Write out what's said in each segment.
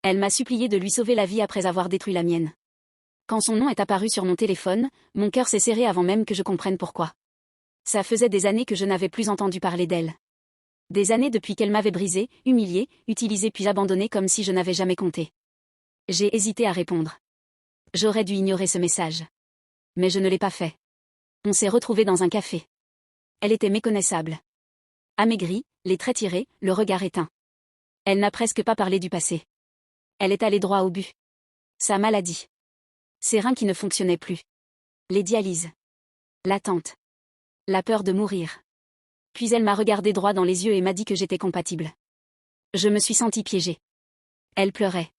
Elle m'a supplié de lui sauver la vie après avoir détruit la mienne. Quand son nom est apparu sur mon téléphone, mon cœur s'est serré avant même que je comprenne pourquoi. Ça faisait des années que je n'avais plus entendu parler d'elle. Des années depuis qu'elle m'avait brisé, humilié, utilisé puis abandonné comme si je n'avais jamais compté. J'ai hésité à répondre. J'aurais dû ignorer ce message. Mais je ne l'ai pas fait. On s'est retrouvés dans un café. Elle était méconnaissable. Amaigrie, les traits tirés, le regard éteint. Elle n'a presque pas parlé du passé. Elle est allée droit au but. Sa maladie. Ses reins qui ne fonctionnaient plus. Les dialyses. L'attente. La peur de mourir. Puis elle m'a regardé droit dans les yeux et m'a dit que j'étais compatible. Je me suis sentie piégée. Elle pleurait.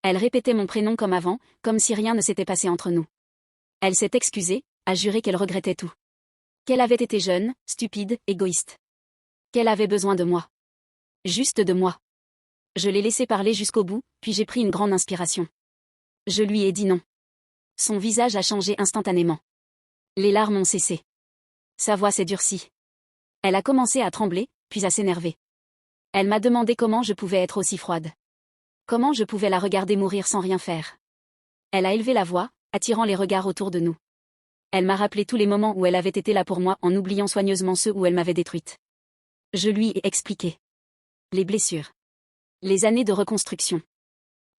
Elle répétait mon prénom comme avant, comme si rien ne s'était passé entre nous. Elle s'est excusée, a juré qu'elle regrettait tout. Qu'elle avait été jeune, stupide, égoïste. Qu'elle avait besoin de moi. Juste de moi. Je l'ai laissée parler jusqu'au bout, puis j'ai pris une grande inspiration. Je lui ai dit non. Son visage a changé instantanément. Les larmes ont cessé. Sa voix s'est durcie. Elle a commencé à trembler, puis à s'énerver. Elle m'a demandé comment je pouvais être aussi froide. Comment je pouvais la regarder mourir sans rien faire. Elle a élevé la voix, attirant les regards autour de nous. Elle m'a rappelé tous les moments où elle avait été là pour moi en oubliant soigneusement ceux où elle m'avait détruite. Je lui ai expliqué. Les blessures. Les années de reconstruction.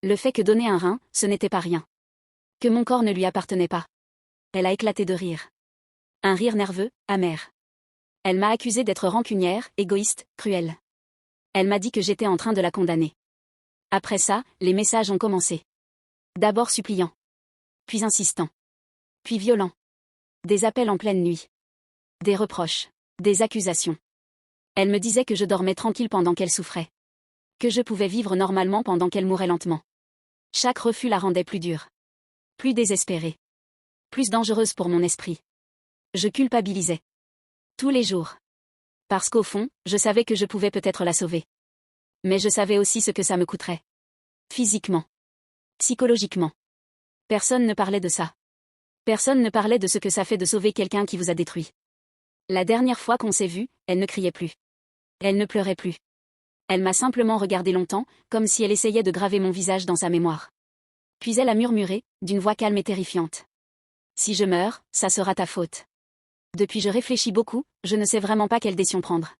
Le fait que donner un rein, ce n'était pas rien. Que mon corps ne lui appartenait pas. Elle a éclaté de rire. Un rire nerveux, amer. Elle m'a accusé d'être rancunière, égoïste, cruelle. Elle m'a dit que j'étais en train de la condamner. Après ça, les messages ont commencé. D'abord suppliants. Puis insistants. Puis violents. Des appels en pleine nuit. Des reproches. Des accusations. Elle me disait que je dormais tranquille pendant qu'elle souffrait. Que je pouvais vivre normalement pendant qu'elle mourait lentement. Chaque refus la rendait plus dure. Plus désespérée. Plus dangereuse pour mon esprit. Je culpabilisais. Tous les jours. Parce qu'au fond, je savais que je pouvais peut-être la sauver. Mais je savais aussi ce que ça me coûterait. Physiquement. Psychologiquement. Personne ne parlait de ça. Personne ne parlait de ce que ça fait de sauver quelqu'un qui vous a détruit. La dernière fois qu'on s'est vu, elle ne criait plus. Elle ne pleurait plus. Elle m'a simplement regardé longtemps, comme si elle essayait de graver mon visage dans sa mémoire. Puis elle a murmuré, d'une voix calme et terrifiante. Si je meurs, ça sera ta faute. Depuis je réfléchis beaucoup, je ne sais vraiment pas quelle décision prendre.